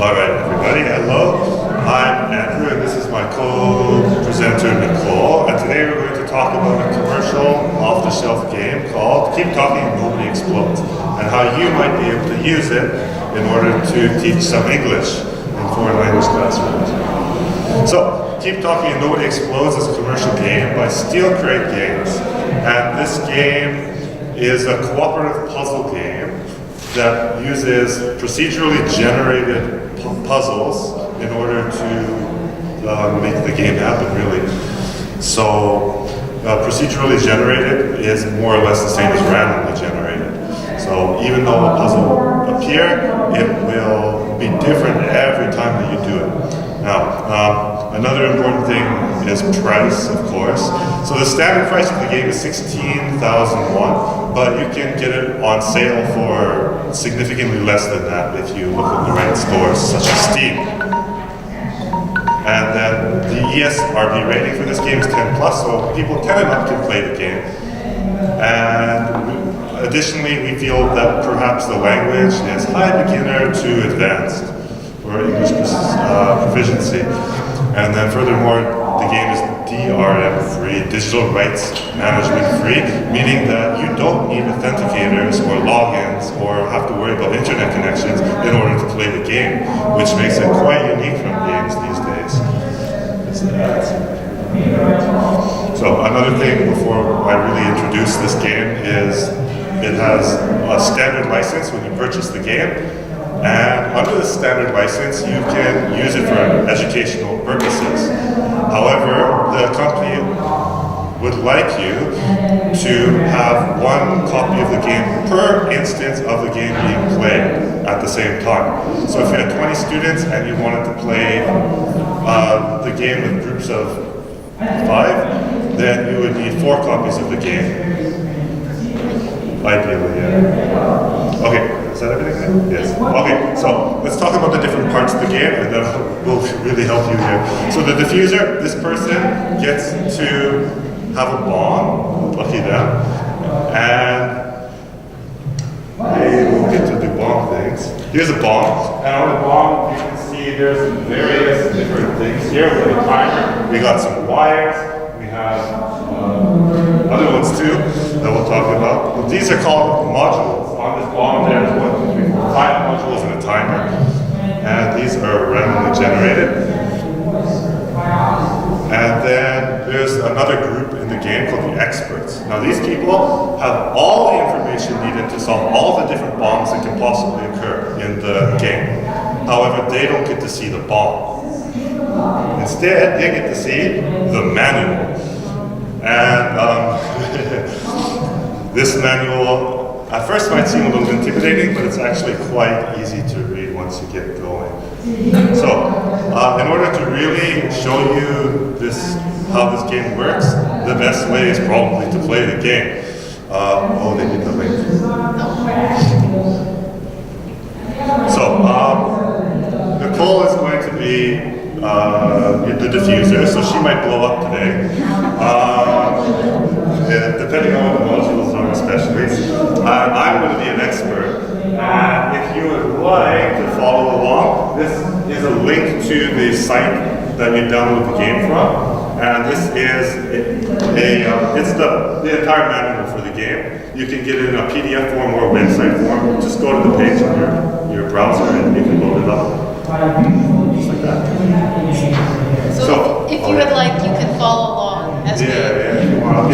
Alright everybody, hello. I'm Andrew and this is my co-presenter Nicole, and today we're going to talk about a commercial off-the-shelf game called Keep Talking and Nobody Explodes, and how you might be able to use it in order to teach some English in foreign language classrooms. So, Keep Talking and Nobody Explodes is a commercial game by Steel Crate Games, and this game is a cooperative puzzle game that uses procedurally generated puzzles in order to make the game happen, really. So, procedurally generated is more or less the same as randomly generated. So, even though a puzzle will appear, it will be different every time that you do it. Now, another important thing is price, of course. So the standard price of the game is 16,000 won, but you can get it on sale for significantly less than that if you look in the right stores, such as Steam. And then the ESRB rating for this game is 10+, so people 10 and up can play the game. And additionally, we feel that perhaps the language is high beginner to advanced, or English proficiency. And then furthermore, the game is DRM free, digital rights management free, meaning that you don't need authenticators or logins or have to worry about internet connections in order to play the game, which makes it quite unique from games these days. So another thing before I really introduce this game is it has a standard license when you purchase the game. And under the standard license, you can use it for educational purposes. However, the company would like you to have one copy of the game per instance of the game being played at the same time. So if you had 20 students and you wanted to play the game with groups of 5, then you would need 4 copies of the game. Ideally, yeah. Okay. Is that everything? Yes. Okay, so let's talk about the different parts of the game, and that will really help you here. So the diffuser, this person gets to have a bomb, lucky them, and they will get to do bomb things. Here's a bomb, and on the bomb you can see there's various different things here. We have a timer, we got some wires, we have other ones too that we'll talk about. But these are called modules. On this bomb there's 1, 2, 3, 4, 5 modules and a timer. And these are randomly generated. And then there's another group in the game called the experts. Now these people have all the information needed to solve all the different bombs that can possibly occur in the game. However, they don't get to see the bomb. Instead, they get to see the manual. And this manual at first might seem a little intimidating, but it's actually quite easy to read once you get going. So, in order to really show you how this game works, the best way is probably to play the game. Oh, they need the link. So, Nicole is going to be the diffuser, so she might blow up today. Depending on what the modules are, especially. I'm going to be an expert, and if you would like to follow along, this is a link to the site that you download the game from, and this is it's the entire manual for the game. You can get it in a PDF form or website form. Just go to the page on your browser and you can load it up. Just like that. So if you would like, you can follow along as we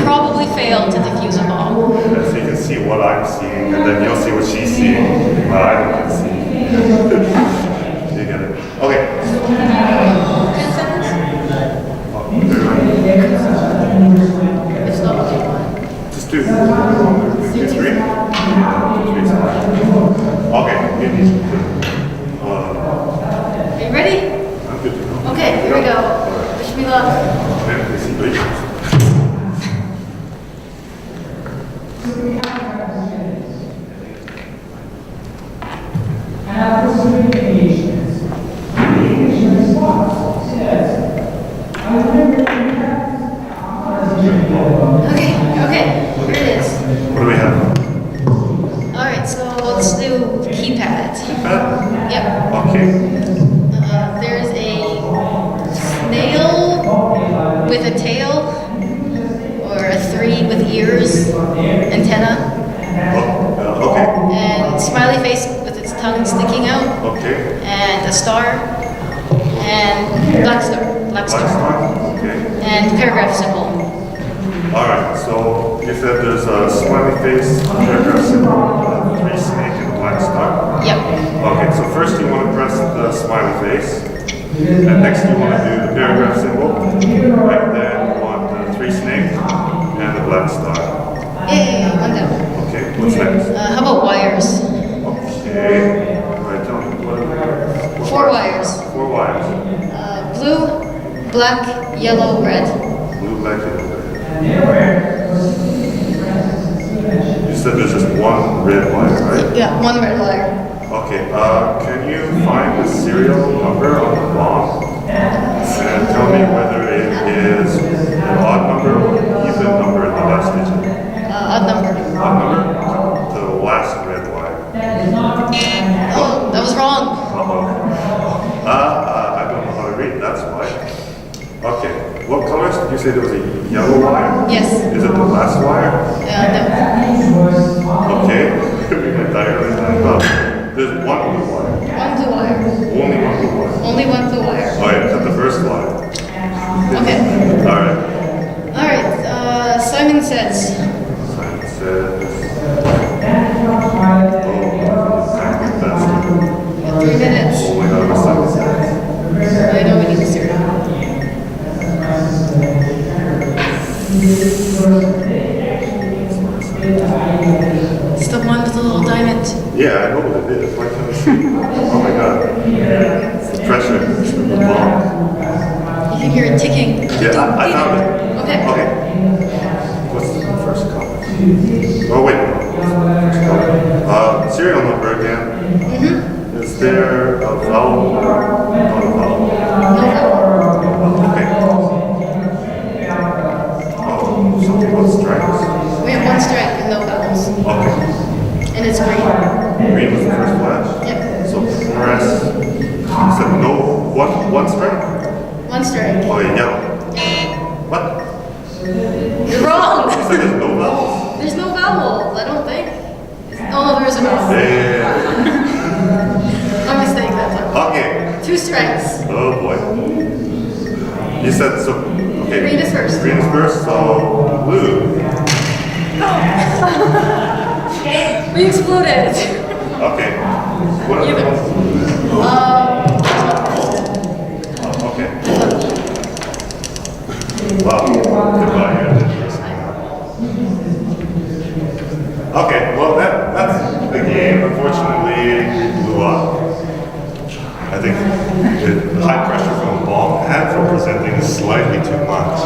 probably fail to defuse a bomb. So you can see what I'm seeing, and then you'll see what she's seeing. I don't see. You get it. Okay. 10 seconds? It's not okay. Just do 1, 2, 3. Okay. Are you ready? I'm good to go. Okay, here we go. Wish me luck. Okay, here it is. What do we have? Alright, so let's do keypad. Keypad? Yep. Okay. with a tail, or a 3 with ears, antenna, Okay. and smiley face with its tongue sticking out, Okay. and a star, and black star, Okay. and paragraph symbol. Alright, so you said there's a smiley face, paragraph symbol, 3 snake, and black star. Yep. Okay, so first you want to press the smiley face, and next you want to do the paragraph symbol, and then you want the 3 snake and the black star. Yeah, one down. Okay, what's next? How about wires? Okay, alright, tell me what 4 wires. 4 wires. Blue, black, yellow, red. Blue, black, and red. You said there's just one red wire, right? Yeah, 1 red wire. Okay, can you find the serial number on the bomb and tell me whether it is an odd number or an even number in the last digit? Odd number. Odd number? The last red wire. Oh, that was wrong. Uh-oh. I don't know how to read, that's why. Okay, what colors did you say there was a yellow wire? Yes. Is it the last wire? No. Okay, we went diagonally down. There's one blue wire. 1 blue wire. Only one blue wire. Only 1 blue wire. Alright, cut the first wire. Okay. Alright. Alright, Simon says. Simon says. Oh, 3 minutes. oh my god, what's Simon says? I know we need to serial. It's the one with the little diamond. Yeah, I know what it is. Why can't I see? Oh my god. It's the pressure. It's the bomb. You can hear it ticking. Yeah, I found it. Okay. Okay. What's the first color? Oh wait. First color. Serial number again. Mm-hmm. Is there a vowel? Not a vowel. No vowel. Okay. Oh, something about stripes. We have 1 stripe and no vowels. Okay. And it's green. Green was the first flash? Yep. So press. You said no. One stripe? 1 stripe. Oh, yeah, yellow. What? You're wrong. You said there's no vowels? There's no vowels, I don't think. Oh, no, there is a vowel. Yeah. My mistake that time. Okay. 2 stripes. Oh boy. You said so. Okay. Green is first. Green is first, so blue. We exploded. Okay. What are the Either. ones? Oh, okay. Wow. Goodbye. You're the first. Okay, well that's the game. Unfortunately, we blew up. I think the high pressure from the bomb and from presenting is slightly too much.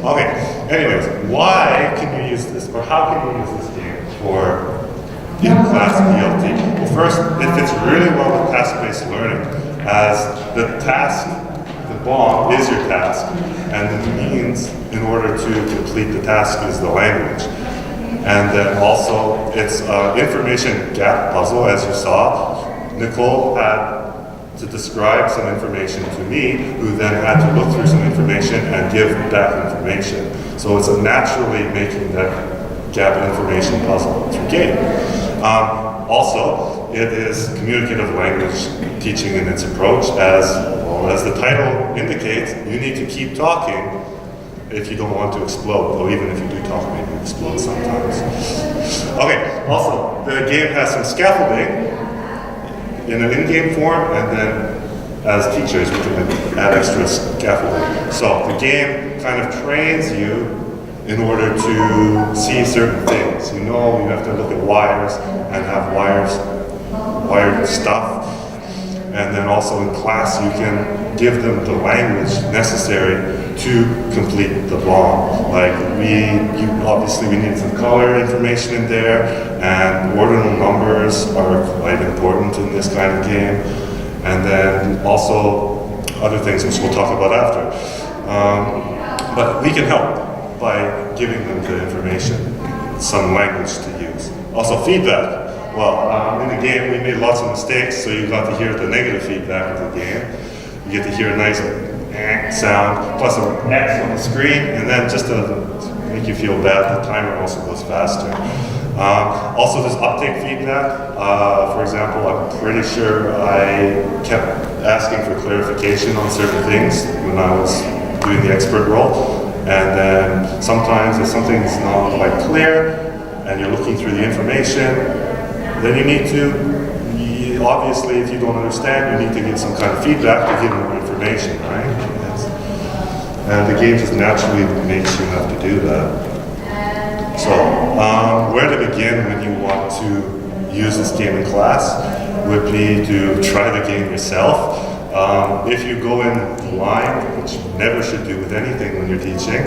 Okay, anyways, why can you use this, or how can you use this game for in-class BLT? Well, first, it fits really well with task-based learning, as the task, the bomb is your task, and the means in order to complete the task is the language. And then also, it's an information gap puzzle, as you saw. Nicole had to describe some information to me, who then had to look through some information and give that information. So it's a naturally making that gap information puzzle through game. Also, it is communicative language teaching in its approach, as well as the title indicates. You need to keep talking if you don't want to explode, or even if you do talk, maybe you explode sometimes. Okay, also, the game has some scaffolding in an in-game form, and then as teachers, we can add extra scaffolding. So the game kind of trains you in order to see certain things. You know, you have to look at wires and have wired stuff. And then also in class, you can give them the language necessary to complete the bomb. Like obviously we need some color information in there, and ordinal numbers are quite important in this kind of game. And then also other things which we'll talk about after. But we can help by giving them the information, some language to use. Also feedback. Well, in the game we made lots of mistakes, so you got to hear the negative feedback of the game. You get to hear nice sound, plus an X on the screen, and then just to make you feel bad, the timer also goes faster. Also, there's uptake feedback. For example, I'm pretty sure I kept asking for clarification on certain things when I was doing the expert role. And then sometimes if something's not quite clear and you're looking through the information, then you need to, obviously if you don't understand, you need to get some kind of feedback to give more information, right? And the game just naturally makes you have to do that. So, where to begin when you want to use this game in class would be to try the game yourself. If you go in blind, which you never should do with anything when you're teaching,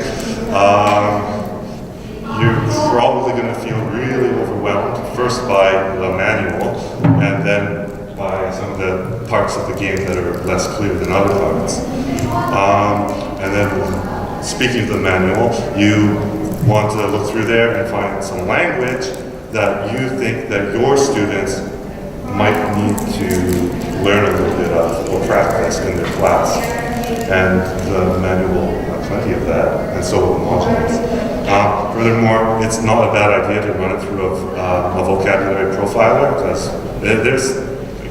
you're probably going to feel really overwhelmed, first by the manual, and then by some of the parts of the game that are less clear than other parts. And then, speaking of the manual, you want to look through there and find some language that you think that your students might need to learn a little bit of or practice in their class. And the manual has plenty of that, and so will the modules. Furthermore, it's not a bad idea to run it through a vocabulary profiler, because there's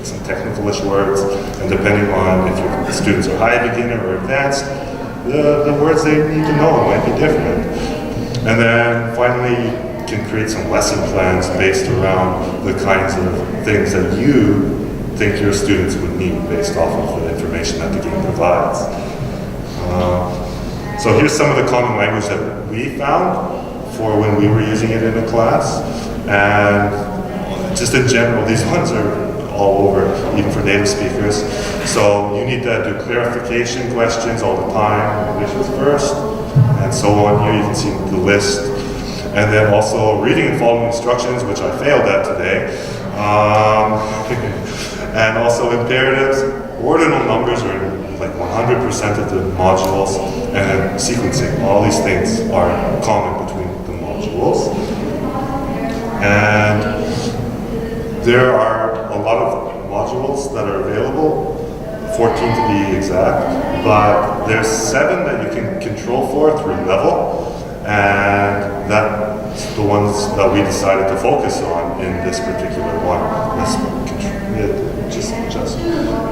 some technical-ish words, and depending on if your students are high, beginner, or advanced, the words they need to know might be different. And then finally, you can create some lesson plans based around the kinds of things that you think your students would need based off of the information that the game provides. So here's some of the common language that we found for when we were using it in a class. And just in general, these ones are all over, even for native speakers. So you need to do clarification questions all the time, which was first, and so on. Here you can see the list. And then also reading and following instructions, which I failed at today. And also imperatives. Ordinal numbers are in like 100% of the modules, and then sequencing. All these things are common between the modules. And there are a lot of modules that are available, 14 to be exact, but there's 7 that you can control for through level, and that's the ones that we decided to focus on in this particular one.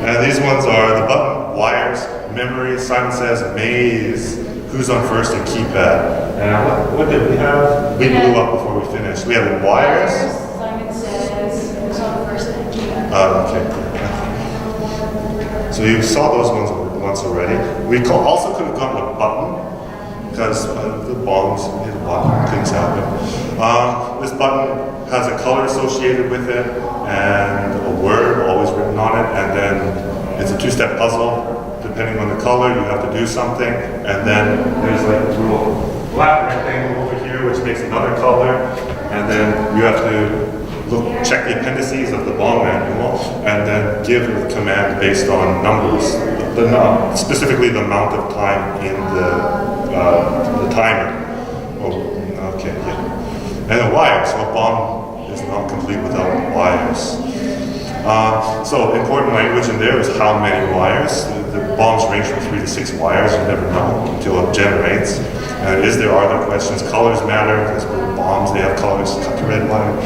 And these ones are the button, wires, memory, Simon Says, maze, who's on first, and keypad. And what did we have? We blew up before we finished. We have wires. Simon Says, who's on first, and keypad. Okay. So you saw those ones once already. We also could have gotten a button, because the bombs hit a button, things happen. This button has a color associated with it, and a word always written on it, and then it's a 2-step puzzle. Depending on the color, you have to do something, and then there's like a little black rectangle over here, which makes another color, and then you have to check the appendices of the bomb manual, and then give a command based on numbers, specifically the amount of time in the timer. Oh, okay, yeah. And the wires, so a bomb is not complete without wires. So important language in there is how many wires. The bombs range from 3 to 6 wires, you never know until it generates. Are there questions? Colors matter, because with bombs they have colors, cut the red line.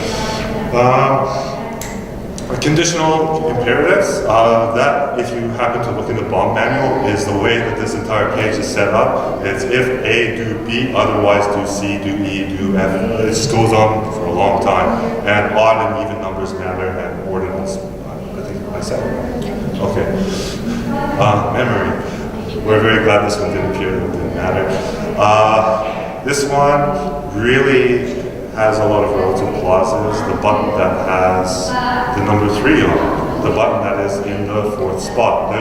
Conditional imperatives, that if you happen to look in the bomb manual, is the way that this entire page is set up. It's if A, do B, otherwise do C, do E, do F. It just goes on for a long time. And odd and even numbers matter, and ordinals, I think I said it. Okay. Memory. We're very glad this one didn't appear, it didn't matter. This one really has a lot of relative clauses. The button that has the number 3 on it, the button that is in the 4th spot.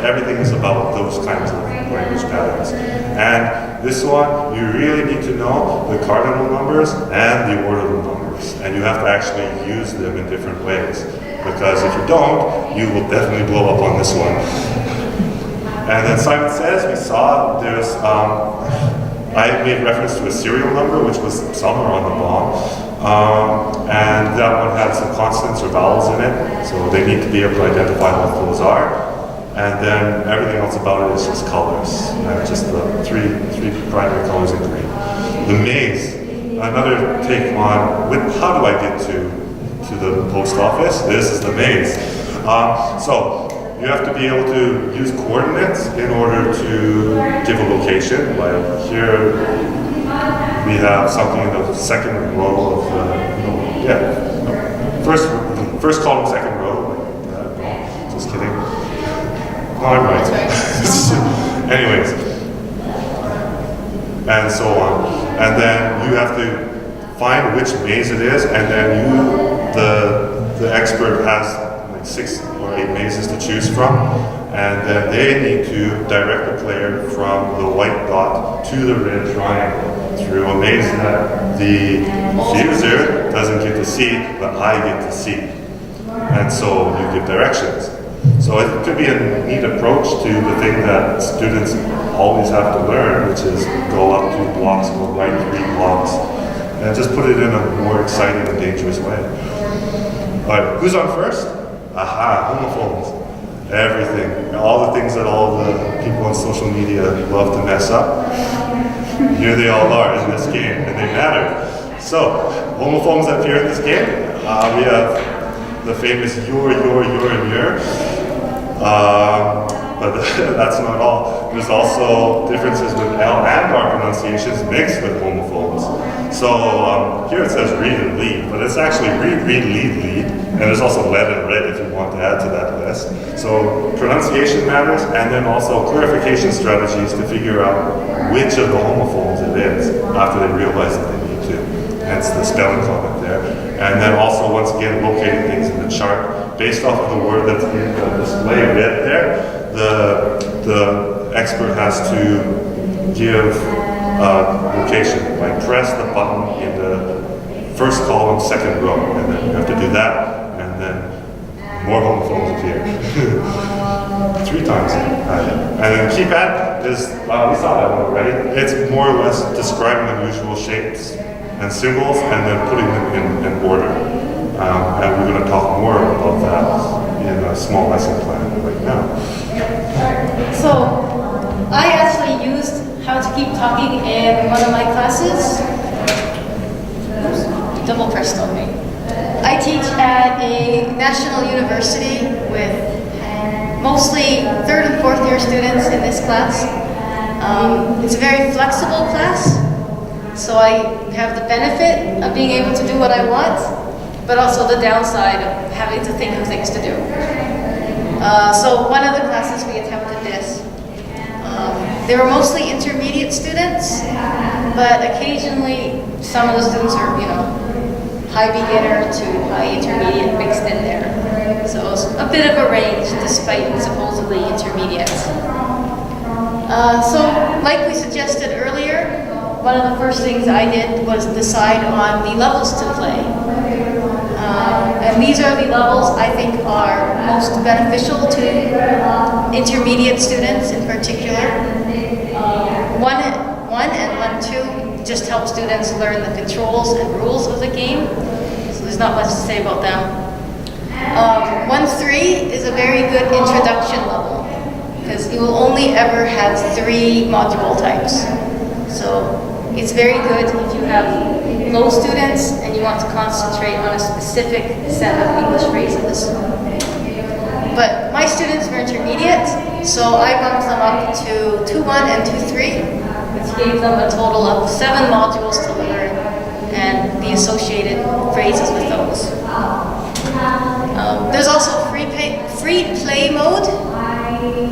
Everything is about those kinds of language patterns. And this one, you really need to know the cardinal numbers and the ordinal numbers. And you have to actually use them in different ways. Because if you don't, you will definitely blow up on this one. And then Simon Says, we saw there's, I made reference to a serial number, which was somewhere on the bomb. And that one had some consonants or vowels in it, so they need to be able to identify what those are. And then everything else about it is just colors, just the three primary colors in green. The maze, another take on how do I get to the post office? This is the maze. So you have to be able to use coordinates in order to give a location. Like here, we have something in the second row of first column, second row. No, just kidding. No, I'm right. Anyways, and so on. And then you have to find which maze it is, and then the expert has like 6 or 8 mazes to choose from, and then they need to direct the player from the white dot to the red triangle through a maze that the user doesn't get to see, but I get to see. And so you give directions. So it could be a neat approach to the thing that students always have to learn, which is go up 2 blocks, go right 3 blocks, and just put it in a more exciting and dangerous way. But who's on first? Aha, homophones. Everything. All the things that all the people on social media love to mess up. Here they all are in this game, and they matter. So, homophones that appear in this game, we have the famous your, and your. But that's not all. There's also differences with L and R pronunciations mixed with homophones. So here it says read and lead, but it's actually read, lead. And there's also lead and red if you want to add to that list. So pronunciation matters, and then also clarification strategies to figure out which of the homophones it is after they realize that they need to. Hence the spelling comment there. And then also, once again, locating things in the chart based off of the word that's in the display red there. The expert has to give location, like press the button in the first column, second row, and then you have to do that, and then more homophones appear. 3 times. And then keypad is, we saw that one already. It's more or less describing unusual shapes and symbols, and then putting them in order. And we're going to talk more about that in a small lesson plan right now. So, I actually used How to Keep Talking in one of my classes. Oops, double pressed on me. I teach at a national university with mostly 3rd and 4th year students in this class. It's a very flexible class, so I have the benefit of being able to do what I want, but also the downside of having to think of things to do. So one of the classes we attempted this. They were mostly intermediate students, but occasionally some of the students are, high beginner to high intermediate mixed in there. So it's a bit of a range despite supposedly intermediate. So like we suggested earlier, one of the first things I did was decide on the levels to play. And these are the levels I think are most beneficial to intermediate students in particular. 1 and 1-2 just help students learn the controls and rules of the game. So there's not much to say about them. 1-3 is a very good introduction level because you will only ever have 3 module types. So it's very good if you have low students and you want to concentrate on a specific set of English phrases. But my students were intermediate, so I bumped them up to 2-1 and 2-3, which gave them a total of 7 modules to learn and the associated phrases with those. There's also free play mode,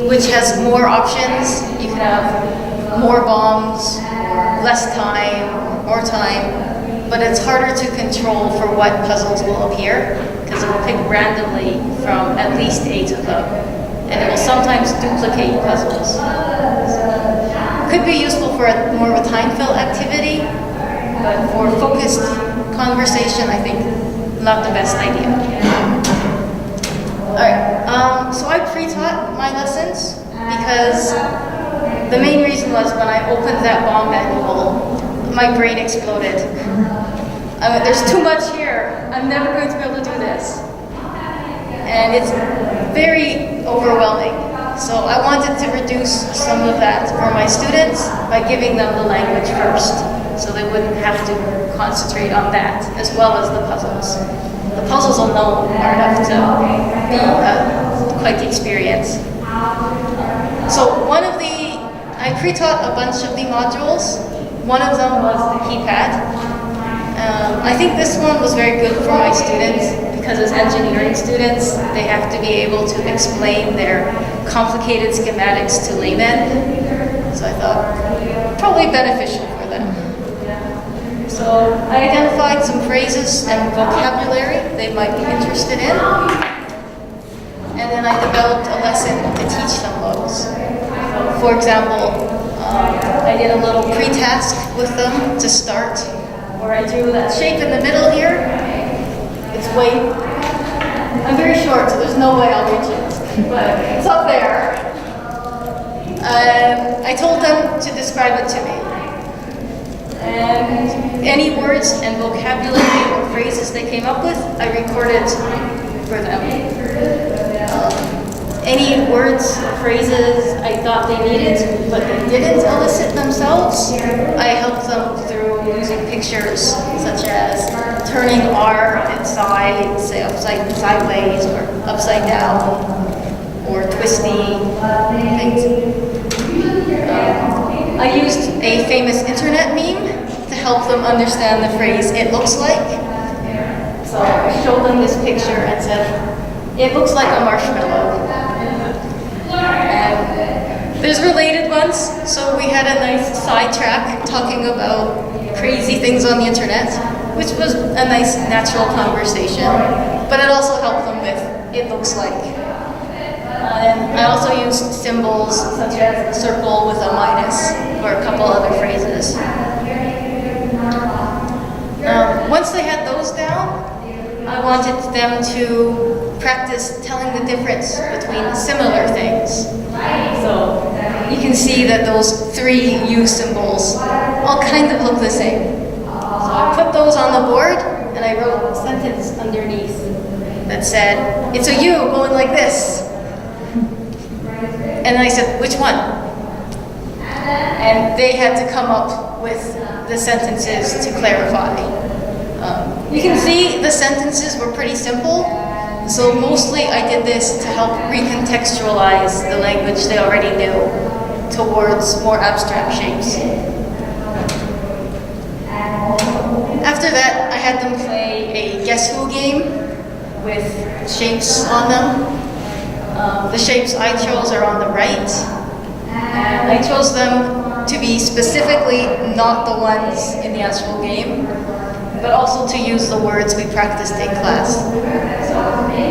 which has more options. You can have more bombs, or less time, or more time, but it's harder to control for what puzzles will appear, because it will pick randomly from at least 8 of them, and it will sometimes duplicate puzzles. Could be useful for more of a time-fill activity, but for focused conversation, I think not the best idea. Alright, so I pre-taught my lessons because the main reason was when I opened that bomb manual, my brain exploded. There's too much here. I'm never going to be able to do this. And it's very overwhelming. So I wanted to reduce some of that for my students by giving them the language first, so they wouldn't have to concentrate on that as well as the puzzles. The puzzles alone are enough to be quite the experience. So I pre-taught a bunch of the modules. One of them was the keypad. I think this one was very good for my students because as engineering students, they have to be able to explain their complicated schematics to laymen. So I thought probably beneficial for them. So I identified some phrases and vocabulary they might be interested in. And then I developed a lesson to teach them those. So for example, I did a little pre-task with them to start, where I drew that shape in the middle here. I'm very short, so there's no way I'll reach it, but it's up there. And I told them to describe it to me. And any words and vocabulary or phrases they came up with, I recorded for them. Any words, phrases I thought they needed, but they didn't elicit themselves, I helped them through using pictures, such as turning R on its side, say sideways, or upside down, or twisty things. I used a famous internet meme to help them understand the phrase, "it looks like." So I showed them this picture and said, "It looks like a marshmallow." And there's related ones, so we had a nice sidetrack talking about crazy things on the internet, which was a nice natural conversation, but it also helped them with "it looks like." And I also used symbols such as a circle with a minus or a couple other phrases. Once they had those down, I wanted them to practice telling the difference between similar things. So you can see that those three U symbols all kind of look the same. So I put those on the board and I wrote a sentence underneath that said, "It's a U going like this." And I said, "Which one?" And they had to come up with the sentences to clarify. You can see the sentences were pretty simple, so mostly I did this to help recontextualize the language they already knew towards more abstract shapes. After that, I had them play a Guess Who game with shapes on them. The shapes I chose are on the right, and I chose them to be specifically not the ones in the actual game, but also to use the words we practiced in class. So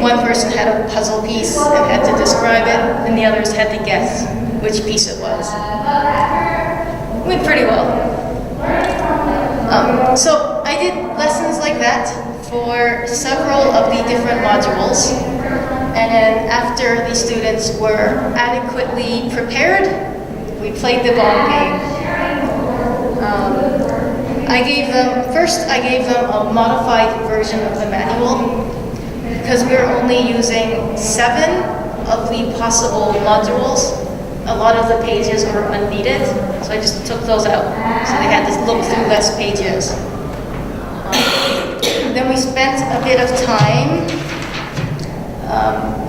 one person had a puzzle piece and had to describe it, and the others had to guess which piece it was. It went pretty well. So I did lessons like that for several of the different modules, and then after the students were adequately prepared, we played the ball game. I gave them a modified version of the manual because we were only using 7 of the possible modules. A lot of the pages were unneeded, so I just took those out. So they had to look through less pages. Then we spent a bit of time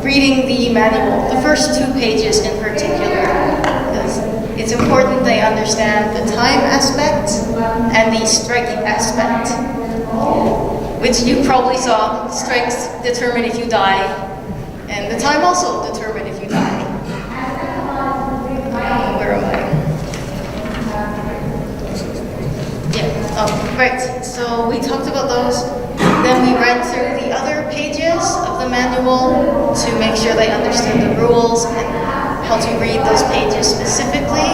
reading the manual, the first 2 pages in particular, because it's important they understand the time aspect and the striking aspect, which you probably saw. Strikes determine if you die, and the time also determine if you die. Where am I? Yeah, oh, right. So we talked about those. Then we read through the other pages of the manual to make sure they understood the rules and how to read those pages specifically.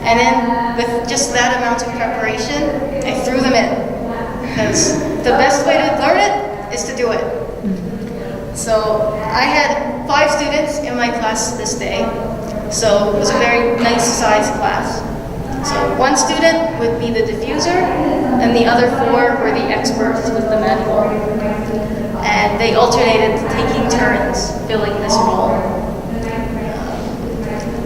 And then with just that amount of preparation, I threw them in. Because the best way to learn it is to do it. So I had 5 students in my class this day. So it was a very nice sized class. So 1 student would be the diffuser, and the other 4 were the experts with the manual. And they alternated taking turns filling this role.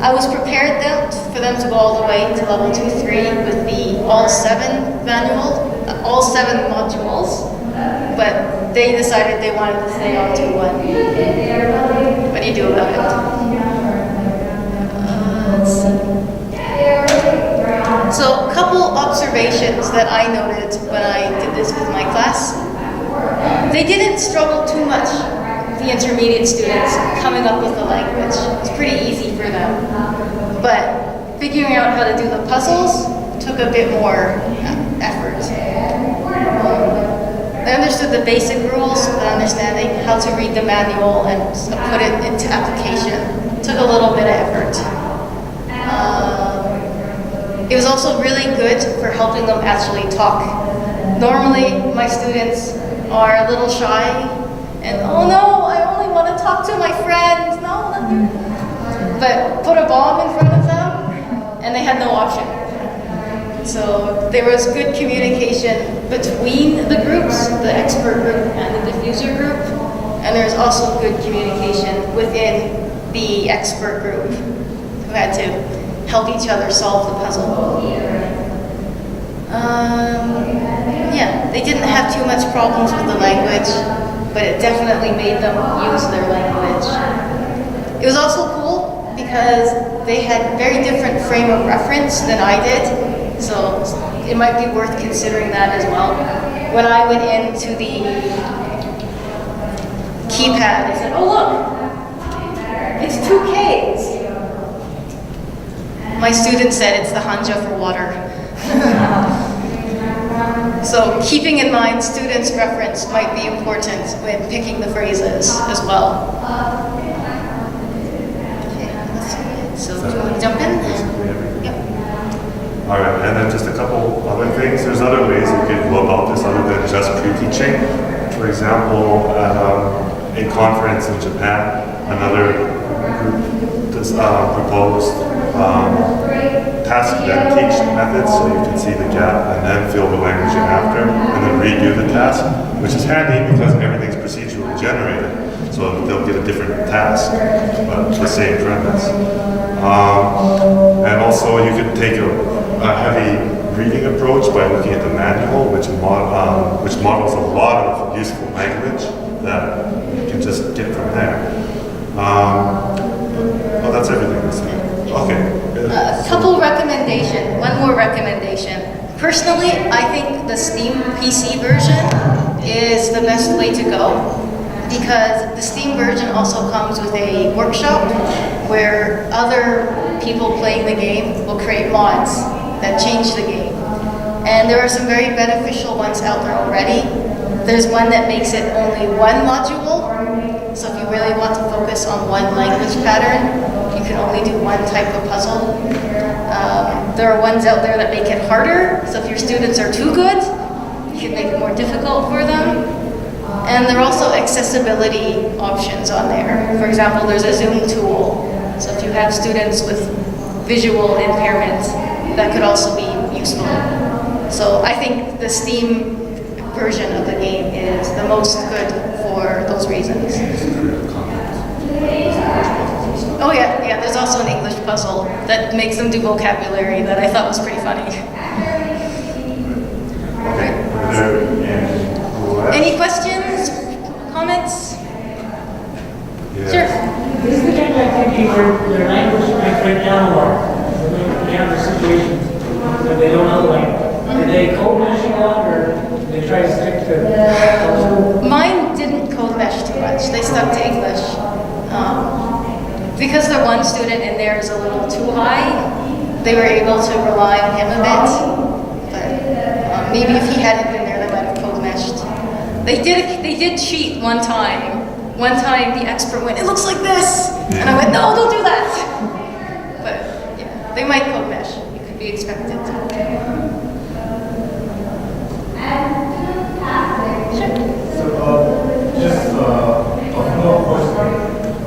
I was prepared for them to go all the way to level 2-3 with the all 7 manual, all 7 modules, but they decided they wanted to stay on 2-1. What do you do about it? Let's see. So, a couple observations that I noted when I did this with my class. They didn't struggle too much, the intermediate students, coming up with the language. It's pretty easy for them. But figuring out how to do the puzzles took a bit more effort. They understood the basic rules, but understanding how to read the manual and put it into application took a little bit of effort. It was also really good for helping them actually talk. Normally, my students are a little shy, and oh no, I only want to talk to my friends. No, not you. But put a bomb in front of them, and they had no option. So there was good communication between the groups, the expert group and the diffuser group, and there was also good communication within the expert group who had to help each other solve the puzzle. Yeah, they didn't have too much problems with the language, but it definitely made them use their language. It was also cool because they had very different frame of reference than I did, so it might be worth considering that as well. When I went into the keypad, I said, oh look, it's 2 Ks. My student said it's the Hanja for water. So keeping in mind students' reference might be important when picking the phrases as well. Okay, so do you want to jump in? Yep. All right, and then just a couple other things. There's other ways you could go about this other than just pre-teaching. For example, a conference in Japan, another group proposed task then teach methods, so you can see the gap and then fill the language in after, and then redo the task, which is handy because everything's procedurally generated. So they'll get a different task, but the same premise. And also you can take a heavy reading approach by looking at the manual, which models a lot of useful language that you can just get from there. Oh, that's everything I said. Okay. A couple recommendation, one more recommendation. Personally, I think the Steam PC version is the best way to go because the Steam version also comes with a workshop where other people playing the game will create mods that change the game. And there are some very beneficial ones out there already. There's one that makes it only one module. So if you really want to focus on one language pattern, you can only do one type of puzzle. There are ones out there that make it harder. So if your students are too good, you can make it more difficult for them. And there are also accessibility options on there. For example, there's a Zoom tool. So if you have students with visual impairment, that could also be useful. So I think the Steam version of the game is the most good for those reasons. Oh yeah, there's also an English puzzle that makes them do vocabulary that I thought was pretty funny. Any questions? Comments? Yeah. Sure. This is the kind of activity where their language might break down a lot. So they encounter situations that they don't know language. Do they code mesh a lot, or do they try to stick to? Mine didn't code mesh too much. They stuck to English. Because the one student in there is a little too high, they were able to rely on him a bit. But maybe if he hadn't been there, they might have code meshed. They did cheat one time. One time the expert went, "It looks like this," and I went, "No, don't do that." But yeah, they might code mesh. It could be expected to. So, just a more question.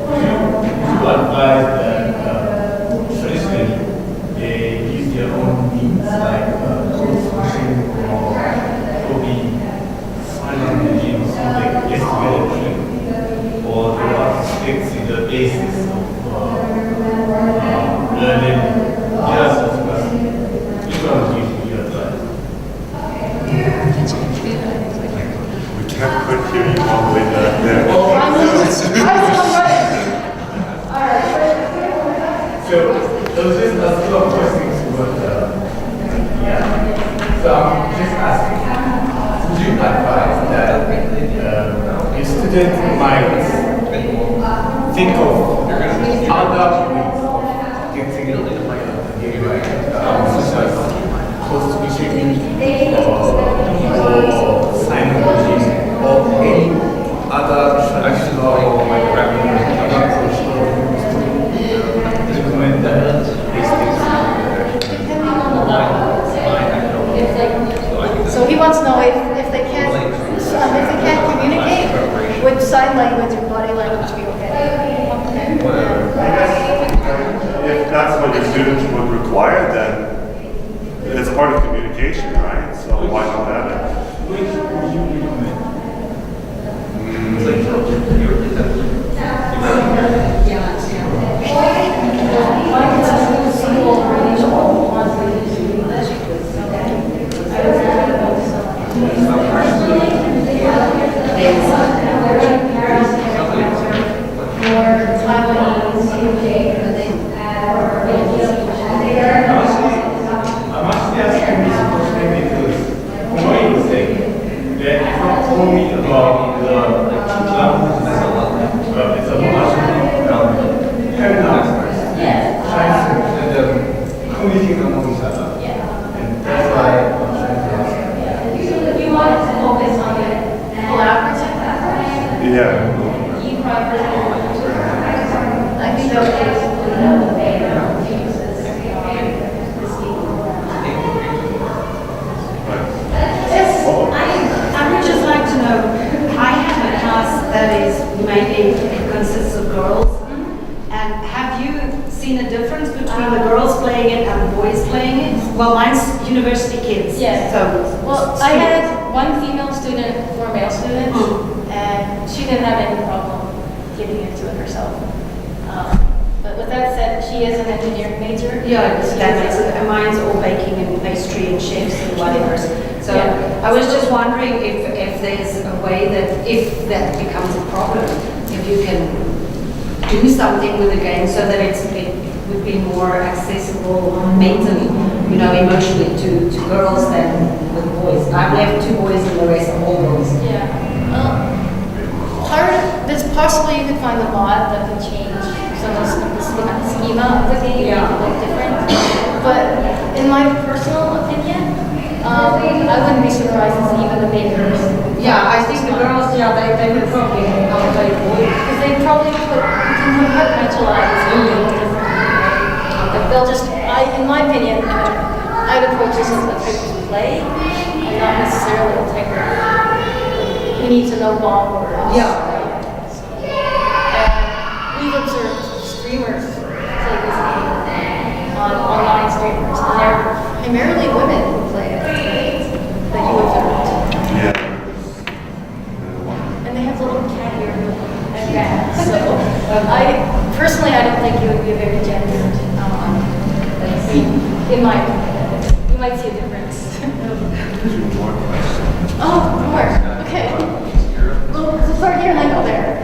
Would you advise that traditionally they use their own means like code switching or copy finding the game or something just to get a trick, or they want to stick to the basis of might think of other ways of getting such as code switching or sign language or any other traditional programming approach to implement these things. Depending on the level. So he wants to know if they can't communicate, would sign language and body language be okay? If that's what your students would require, then it's part of communication, right? So why not add it? Which would you recommend? I'm actually asking this question because Joy was saying that it's not only about the language but it's about having trying to communicating among each other. And that's why I'm trying to ask. You want to focus on the collaborative Yeah. I think that I would just like to know, I have a class that is mainly consists of girls, and have you seen a difference between the girls playing it and the boys playing it? Well, mine's university kids. Yeah. So, Well, I had one female student, 4 male students, and she didn't have any problem getting into it herself. But with that said, she is an engineering major. yeah, that makes it. And mine's all baking and pastry and chefs and whatever. So Yeah. I was just wondering if there's a way that if that becomes a problem, if you can do something with the game so that it would be more accessible mentally, emotionally to girls than with boys. I've left 2 boys and the rest are all girls. Yeah. There's possibly you could find a mod that can change some of the schema of the game, make it look different. But in my personal opinion, I wouldn't be surprised to see even the makers. Yeah, I think the girls, they would probably outplay boys. Because they probably compartmentalize it a little differently. But they'll just, in my opinion, I'd approach this as a type of play, and not necessarily a type of, you need to know bomb words. Yeah. We've observed streamers play this game on online streamers, and they're primarily women who play it that you observed. Yeah. And they have little cat ear and bands. So personally, I don't think it would be a very gendered. In my opinion, you might see a difference. More questions. Oh, more. Okay. Well, so start here and then go there.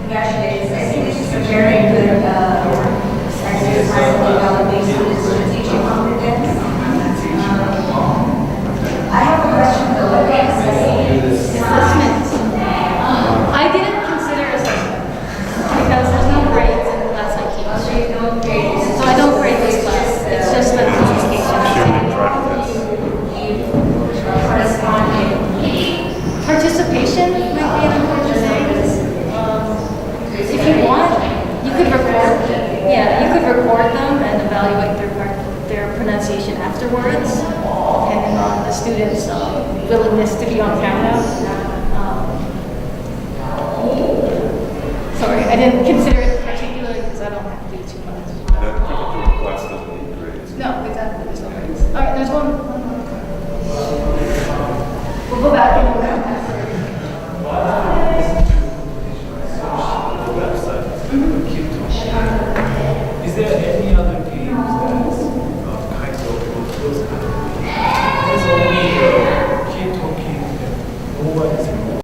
Congratulations. I think this is a very good exercise for developing students' teaching competence. I have a question though. Assessment. I didn't consider assessment because there's no grades in the class I teach. So I don't grade this class. It's just the communication. Purely practice. Participation might be an important thing. If you want, you could record. Yeah, you could record them and evaluate their pronunciation afterwards, depending on the student's willingness to be on camera. Sorry, I didn't consider it particularly because I don't have to do too much. That particular class doesn't need grades. No, exactly. There's no grades. All right, there's one. We'll go back and we'll come back. Is there any other games that kinds of those kind of games? There's only keep talking, no one is more.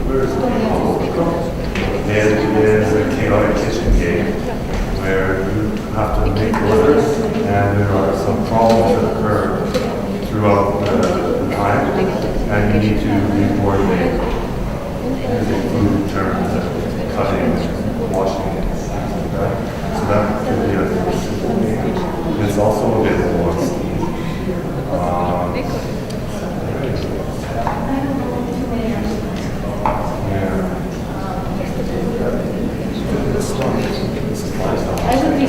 It is a chaotic kitchen game where you have to make orders and there are some problems that occur throughout the time and you need to coordinate using food terms and cutting, washing it, things like that. So that could be a simple game. It's also a bit more steam. I would be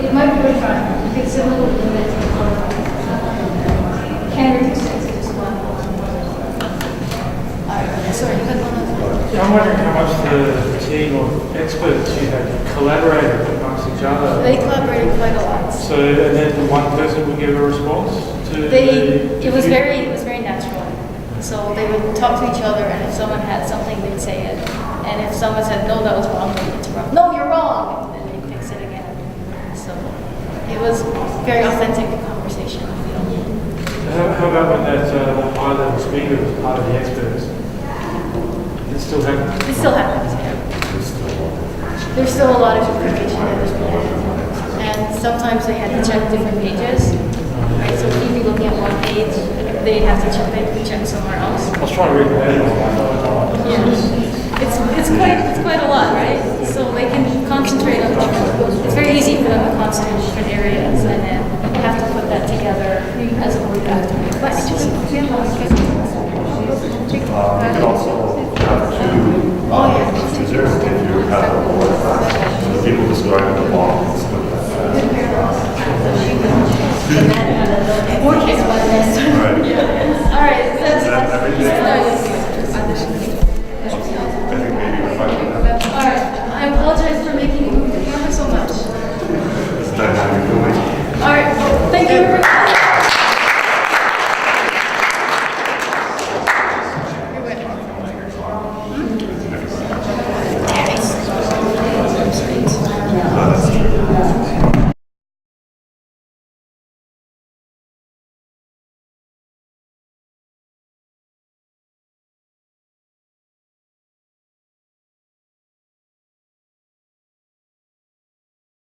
it might be really fun. It's a little bit can reduce it to just one. Sorry, you had one other. I'm wondering how much the team of experts you had collaborated amongst each other. They collaborated quite a lot. So, and then one person would give a response to It was very natural. So they would talk to each other, and if someone had something, they'd say it. And if someone said, no, that was wrong, they'd interrupt. No, you're wrong! And then they'd fix it again. So it was very authentic conversation, I feel. How about when that high-level speaker was part of the experts? It still happens. It still happens, yeah. There's still a lot of information that is needed. And sometimes they had to check different pages. Right? So if you'd be looking at one page, they'd have to check somewhere else. I was trying to read the manual. Yeah. It's quite a lot, right? So they can concentrate on it's very easy for them to concentrate on different areas and then have to put that together as a group afterwards. But it's just,